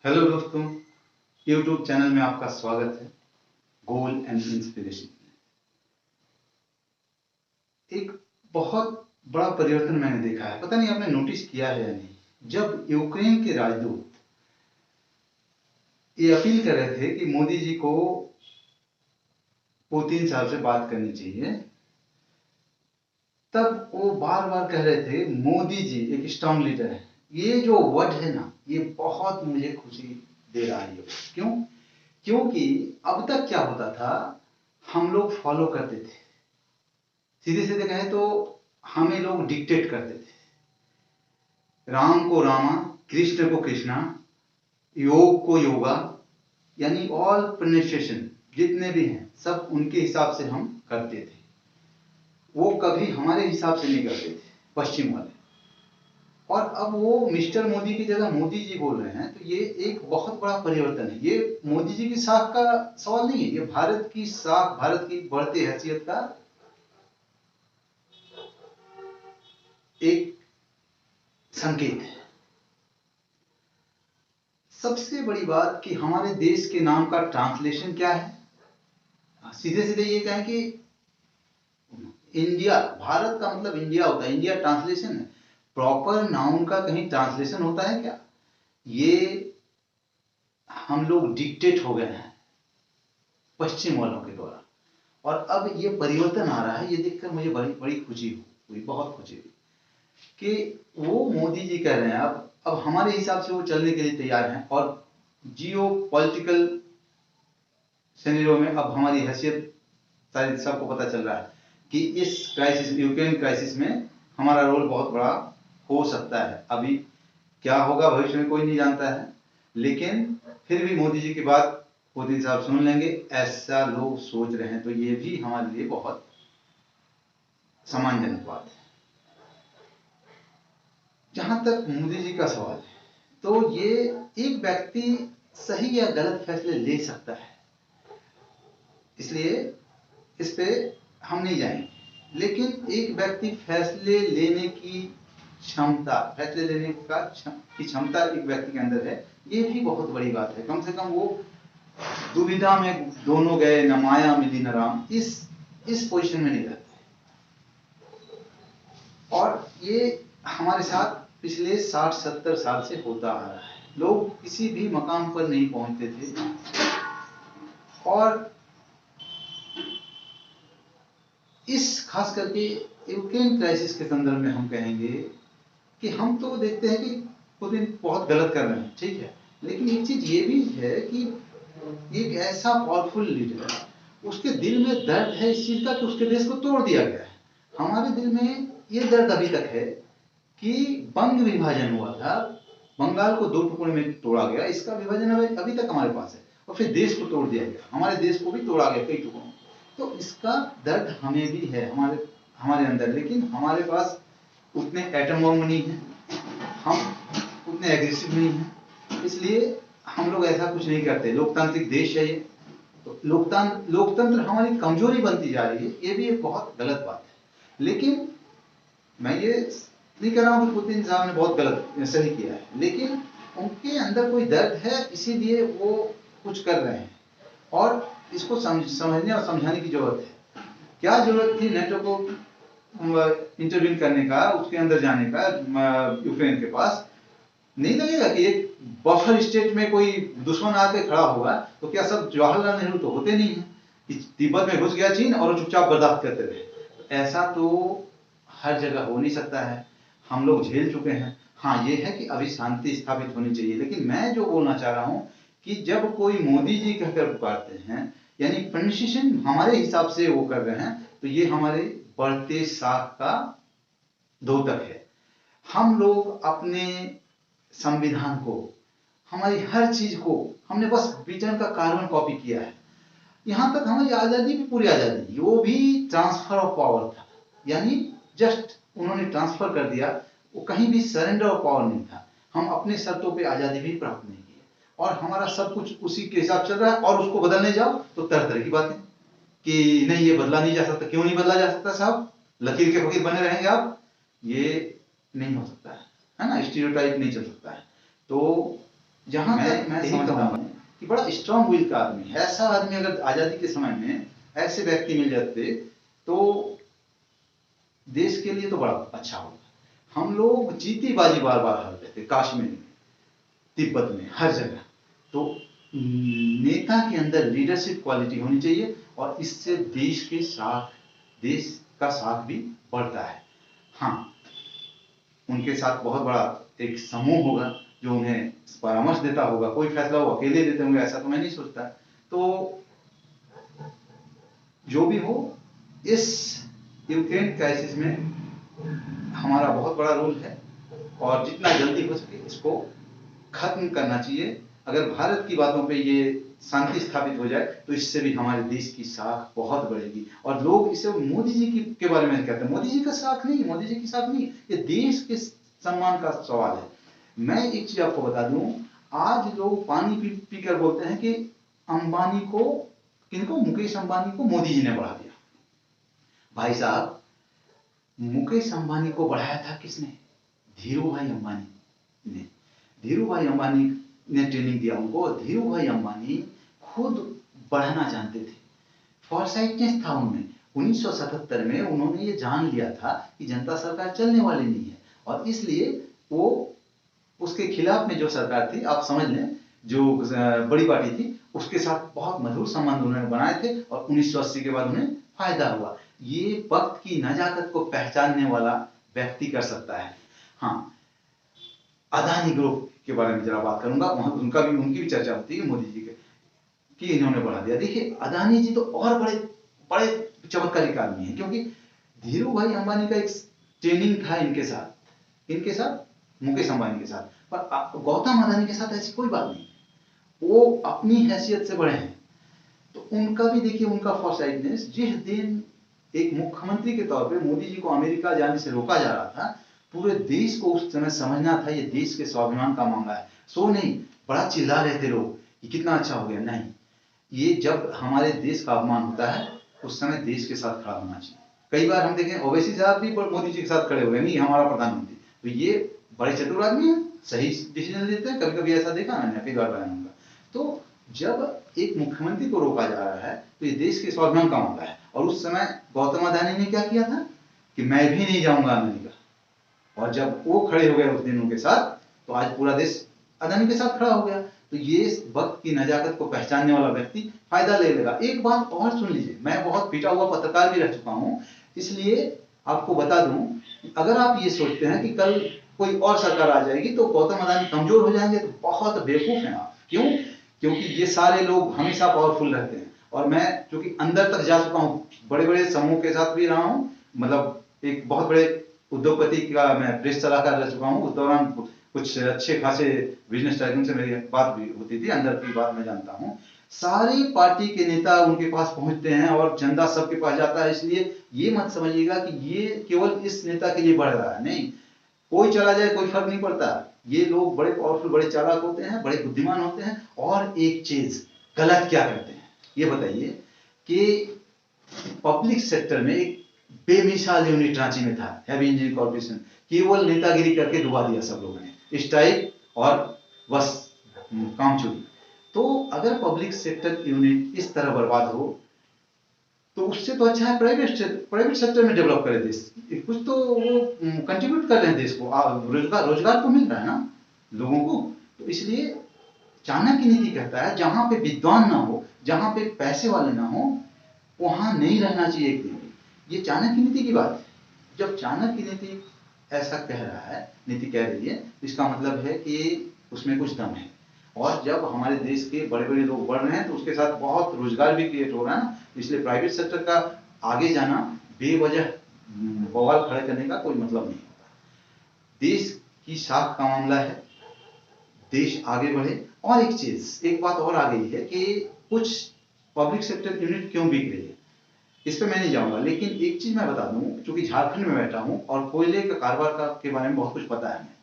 Hello दोस्तों, YouTube channel में आपका स्वागत है। Goal and inspiration. एक बहुत बड़ा परिवर्तन मैंने देखा है, पता नहीं आपने नोटिस किया है या नहीं। जब यूक्रेन के राजदूत ये अपील कर रहे थे कि मोदी जी को पुतिन साहब से बात करनी चाहिए, तब वो बार बार कह रहे थे मोदी जी एक स्ट्रांग लीडर है। ये जो वर्ड है ना, ये बहुत मुझे खुशी दे रहा है। क्यों? क्योंकि अब तक क्या होता था, हम लोग फॉलो करते थे। सीधे सीधे कहें तो हमें लोग डिक्टेट करते थे। राम को रामा, कृष्ण को कृष्णा, योग को योगा, यानी ऑल प्रोनाउंसिएशन जितने भी हैं सब उनके हिसाब से हम करते थे। वो कभी हमारे हिसाब से नहीं करते थे, पश्चिम वाले। और अब वो मिस्टर मोदी की जगह मोदी जी बोल रहे हैं, तो ये एक बहुत बड़ा परिवर्तन है। ये मोदी जी की साख का सवाल नहीं है, ये भारत की साख, भारत की बढ़ती हैसियत का एक संकेत है। सबसे बड़ी बात कि हमारे देश के नाम का ट्रांसलेशन क्या है। सीधे सीधे ये कहें कि इंडिया, भारत का मतलब इंडिया होता है, इंडिया ट्रांसलेशन है। प्रॉपर नाउन का कहीं ट्रांसलेशन होता है क्या? ये हम लोग डिक्टेट हो गए हैं पश्चिम वालों के द्वारा। और अब ये परिवर्तन आ रहा है, ये देखकर मुझे बड़ी बड़ी खुशी हुई, बहुत खुशी हुई कि वो मोदी जी कह रहे हैं अब हमारे हिसाब से वो चलने के लिए तैयार हैं। और जियो पॉलिटिकल सिनेरियो में अब हमारी हैसियत शायद सबको पता चल रहा है कि इस क्राइसिस, यूक्रेन क्राइसिस में हमारा रोल बहुत बड़ा हो सकता है। अभी क्या होगा भविष्य में कोई नहीं जानता है, लेकिन फिर भी मोदी जी की बात पुतिन साहब सुन लेंगे, ऐसा लोग सोच रहे हैं। तो ये भी हमारे लिए बहुत सम्मानजनक बात है। जहां तक मोदी जी का सवाल है, तो ये एक व्यक्ति सही या गलत फैसले ले सकता है, इसलिए इस पे हम नहीं जाएंगे। लेकिन एक व्यक्ति फैसले लेने की क्षमता, फैसले लेने का की क्षमता एक व्यक्ति के अंदर है, ये भी बहुत बड़ी बात है। कम से कम वो दुविधा में दोनों गए, न माया मिली न राम, इस पोजीशन में नहीं रहते। और ये हमारे साथ पिछले 60-70 साल से होता आ रहा है। लोग किसी भी मकाम पर नहीं पहुंचते थे। और इस खास करके यूक्रेन क्राइसिस के संदर्भ में हम कहेंगे कि हम तो देखते हैं कि पुतिन बहुत गलत कर रहे हैं, ठीक है, लेकिन एक चीज ये भी है कि एक ऐसा पावरफुल लीडर, उसके दिल में दर्द है इस चीज का कि उसके देश को तोड़ दिया गया है। हमारे दिल में ये दर्द अभी तक है कि बंग विभाजन हुआ था, बंगाल को 2 टुकड़े में तोड़ा गया, इसका विभाजन अभी तक हमारे पास है। और फिर देश को तोड़ दिया गया, हमारे देश को भी तोड़ा गया कई टुकड़ों में। तो इसका दर्द हमें भी है हमारे अंदर, लेकिन हमारे पास उतने एटम बम नहीं है, हम उतने एग्रेसिव नहीं है, इसलिए हम लोग ऐसा कुछ नहीं करते। लोकतांत्रिक देश है ये, तो लोकतंत्र हमारी कमजोरी बनती जा रही है, ये भी एक बहुत गलत बात है। लेकिन मैं ये नहीं कह रहा हूं कि पुतिन साहब ने बहुत गलत सही किया है, लेकिन उनके अंदर कोई दर्द है, इसीलिए वो कुछ कर रहे हैं। और इसको समझने और समझाने की जरूरत है। क्या जरूरत थी नेटो को इंटरवीन करने का, उसके अंदर जाने का, यूक्रेन के पास? नहीं लगेगा कि एक बफर स्टेट में कोई दुश्मन आके खड़ा होगा, तो क्या सब जवाहरलाल नेहरू तो होते नहीं है कि तिब्बत में घुस गया चीन और चुपचाप बर्दाश्त करते रहे। तो ऐसा तो हर जगह हो नहीं सकता है, हम लोग झेल चुके हैं। हाँ, ये है कि अभी शांति स्थापित होनी चाहिए। लेकिन मैं जो बोलना चाह रहा हूं कि जब कोई मोदी जी कहकर पुकारते हैं, यानी प्रोनाउंसिएशन हमारे हिसाब से वो कर रहे हैं, तो ये हमारे बढ़ते साख का द्योतक है। हम लोग अपने संविधान को, हमारी हर चीज को हमने बस ब्रिटेन का कार्बन कॉपी किया है। यहां तक हमारी आजादी भी पूरी आजादी, वो भी ट्रांसफर ऑफ पावर था, यानी जस्ट उन्होंने ट्रांसफर कर दिया, वो कहीं भी सरेंडर ऑफ पावर नहीं था। हम अपने शर्तों पे आजादी भी प्राप्त नहीं की, और हमारा सब कुछ उसी के हिसाब चल रहा है। और उसको बदलने जाओ तो तरह तरह की बातें कि नहीं ये बदला नहीं जा सकता। क्यों नहीं बदला जा सकता साहब? लकीर के फकीर बने रहेंगे आप? ये नहीं हो सकता है ना, स्टीरियोटाइप नहीं चल सकता है। तो जहां तक मैं यही कहूँगा कि बड़ा स्ट्रांग विल का आदमी, ऐसा आदमी अगर आजादी के समय में ऐसे व्यक्ति मिल जाते तो देश के लिए तो बड़ा अच्छा होगा। हम लोग जीती बाजी बार बार हार रहे थे, कश्मीर में, तिब्बत में, हर जगह। तो नेता के अंदर लीडरशिप क्वालिटी होनी चाहिए और इससे देश का साथ भी बढ़ता है। हाँ, उनके साथ बहुत बड़ा एक समूह होगा जो उन्हें परामर्श देता होगा, कोई फैसला वो अकेले देते होंगे ऐसा तो मैं नहीं सोचता। तो जो भी हो, इस यूक्रेन क्राइसिस में हमारा बहुत बड़ा रोल है और जितना जल्दी हो सके इसको खत्म करना चाहिए। अगर भारत की बातों पे ये शांति स्थापित हो जाए तो इससे भी हमारे देश की साख बहुत बढ़ेगी। और लोग इसे मोदी जी के बारे में कहते हैं, मोदी जी का साख नहीं, मोदी जी की साख नहीं, ये देश के सम्मान का सवाल है। मैं एक चीज आपको बता दूं, आज लोग पानी पी कर बोलते हैं कि अंबानी को, किनको, मुकेश अंबानी को मोदी जी ने बढ़ा दिया। भाई साहब, मुकेश अंबानी को बढ़ाया था किसने? धीरू भाई अंबानी ने। धीरू भाई अंबानी ने ट्रेनिंग दिया उनको। धीरू भाई अंबानी खुद बढ़ना जानते थे, फॉरसाइटनेस था उनमें। 1977 में उन्होंने ये जान लिया था कि जनता सरकार चलने वाली नहीं है और इसलिए वो उसके खिलाफ में जो सरकार थी, आप समझ लें, जो बड़ी पार्टी थी, उसके साथ बहुत मधुर संबंध उन्होंने बनाए थे और 1980 के बाद उन्हें फायदा हुआ। ये वक्त की नजाकत को पहचानने वाला व्यक्ति कर सकता है। हाँ, अदानी ग्रुप के बारे में जरा बात करूंगा, वहां उनकी भी चर्चा होती है मोदी जी के कि इन्होंने बढ़ा दिया। देखिए, अदानी जी तो और बड़े बड़े चमत्कारिक आदमी है, क्योंकि धीरू भाई अंबानी का एक ट्रेनिंग था इनके साथ मुकेश अंबानी के साथ, पर गौतम अदानी के साथ ऐसी कोई बात नहीं। वो अपनी हैसियत से बड़े हैं। तो उनका भी देखिए, उनका फॉरसाइटनेस, जिस दिन एक मुख्यमंत्री के तौर पे मोदी जी को अमेरिका जाने से रोका जा रहा था, पूरे देश को उस समय समझना था ये देश के स्वाभिमान का मामला है। सो नहीं बड़ा चिल्ला रहे थे लोग कि कितना अच्छा हो गया, नहीं, ये जब हमारे देश का अपमान होता है उस समय देश के साथ खड़ा होना चाहिए। कई बार हम देखें ओवैसी साहब भी मोदी जी के साथ खड़े हो गए, नहीं हमारा प्रधानमंत्री, तो ये बड़े चतुर आदमी है, सही डिसीजन लेते हैं। कभी कभी ऐसा देखा मैंने, कई बार बयान होगा। तो जब एक मुख्यमंत्री को रोका जा रहा है तो ये देश के स्वाभिमान का मामला है। और उस समय गौतम अदानी ने क्या किया था कि मैं भी नहीं जाऊंगा अमेरिका, और जब वो खड़े हो गए उस दिन उनके साथ, तो आज पूरा देश अदानी के साथ खड़ा हो गया। तो ये वक्त की नजाकत को पहचानने वाला व्यक्ति फायदा ले लेगा। एक बात और सुन लीजिए, मैं बहुत पिटा हुआ पत्रकार भी रह चुका हूं, इसलिए आपको बता दूं, अगर आप ये सोचते हैं कि कल कोई और सरकार आ जाएगी तो गौतम अदानी कमजोर हो जाएंगे, तो बहुत बेवकूफ हैं आप। क्यों? क्योंकि ये सारे लोग हमेशा पावरफुल रहते हैं और मैं चूंकि अंदर तक जा चुका हूँ, बड़े बड़े समूह के साथ भी रहा हूँ, मतलब एक बहुत बड़े उद्योगपति का मैं प्रेस सलाहकार रह चुका हूँ। उस दौरान कुछ अच्छे खासे बिजनेस टाइकून से मेरी बात भी होती थी, अंदर की बात मैं जानता हूँ। सारी पार्टी के नेता उनके पास पहुंचते हैं और चंदा सबके पास जाता है। इसलिए ये मत समझिएगा कि ये केवल इस नेता के लिए बढ़ रहा है, नहीं, कोई चला जाए कोई फर्क नहीं पड़ता। ये लोग बड़े पावरफुल, बड़े चालाक होते हैं, बड़े बुद्धिमान होते हैं। और एक चीज, गलत क्या करते हैं ये बताइए कि पब्लिक सेक्टर में एक बेमिसाल यूनिट रांची में था, हैवी इंजीनियरिंग कॉर्पोरेशन, केवल नेतागिरी करके डुबा दिया सब लोगों ने, स्ट्राइक और बस काम चोरी। तो अगर पब्लिक सेक्टर यूनिट इस तरह बर्बाद हो तो उससे तो अच्छा है प्राइवेट सेक्टर में डेवलप करे देश, कुछ तो वो कंट्रीब्यूट कर रहे हैं देश को, रोजगार तो मिल रहा है ना लोगों को। तो इसलिए चाणक्य नीति कहता है जहां पे विद्वान ना हो, जहां पे पैसे वाले ना हो, वहां नहीं रहना चाहिए एक दिन भी। ये चाणक्य नीति की बात है। जब चाणक्य नीति ऐसा कह रहा है, नीति कह रही है, तो इसका मतलब है कि उसमें कुछ दम है। और जब हमारे देश के बड़े बड़े लोग बढ़ रहे हैं तो उसके साथ बहुत रोजगार भी क्रिएट हो रहा है ना, इसलिए प्राइवेट सेक्टर का आगे जाना बेवजह बवाल खड़े करने का कोई मतलब नहीं होता। देश की साख का मामला है, देश आगे बढ़े। और एक चीज, एक बात और आ गई है कि कुछ पब्लिक सेक्टर यूनिट क्यों बिक रही है, इस पे मैं नहीं जाऊंगा, लेकिन एक चीज मैं बता दूं, क्योंकि झारखंड में बैठा हूं और कोयले का कारोबार का के बारे में बहुत कुछ पता है हमें।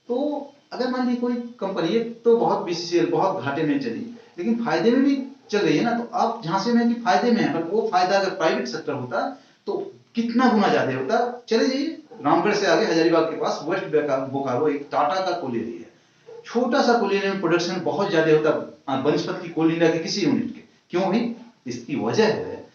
तो अगर मान लीजिए कोई कंपनी तो बहुत बीसीसीएल बहुत घाटे में चली, लेकिन फायदे में भी चल रही है ना, तो आप झांसे में कि फायदे में है, पर वो फायदा अगर प्राइवेट सेक्टर होता तो कितना गुना ज्यादा होता। चले जाइए रामगढ़ से आगे हजारीबाग के पास वेस्ट बोकारो एक टाटा का कोयले है, छोटा सा कोल इंडिया में प्रोडक्शन बहुत ज्यादा होता बनस्पत की कोल इंडिया के किसी यूनिट के। क्यों भाई? इसकी वजह है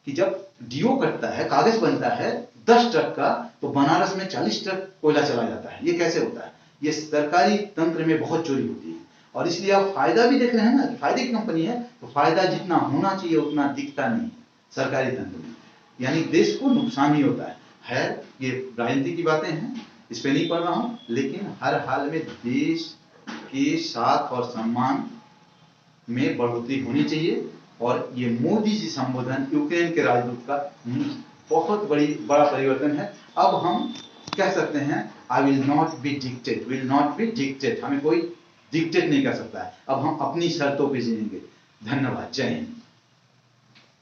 कि जब डीओ कटता है, कागज बनता है 10 ट्रक का, तो बनारस में 40 ट्रक कोयला चला जाता है। ये कैसे होता है? ये सरकारी तंत्र में बहुत चोरी होती है। और इसलिए आप फायदा भी देख रहे हैं ना कि फायदे की कंपनी है, तो फायदा जितना होना चाहिए उतना दिखता नहीं सरकारी तंत्र में, यानी देश को नुकसान ही होता है। ये राजनीति की बातें हैं, इस पे नहीं पढ़ रहा हूं, लेकिन हर हाल में देश के साथ और सम्मान में बढ़ोतरी होनी चाहिए। और ये मोदी जी संबोधन यूक्रेन के राजदूत का बहुत बड़ा परिवर्तन है। अब हम कह सकते हैं आई विल नॉट बी डिक्टेड, हमें कोई डिक्टेट नहीं कर सकता है। अब हम अपनी शर्तों पे जिएंगे। धन्यवाद। जय हिंद।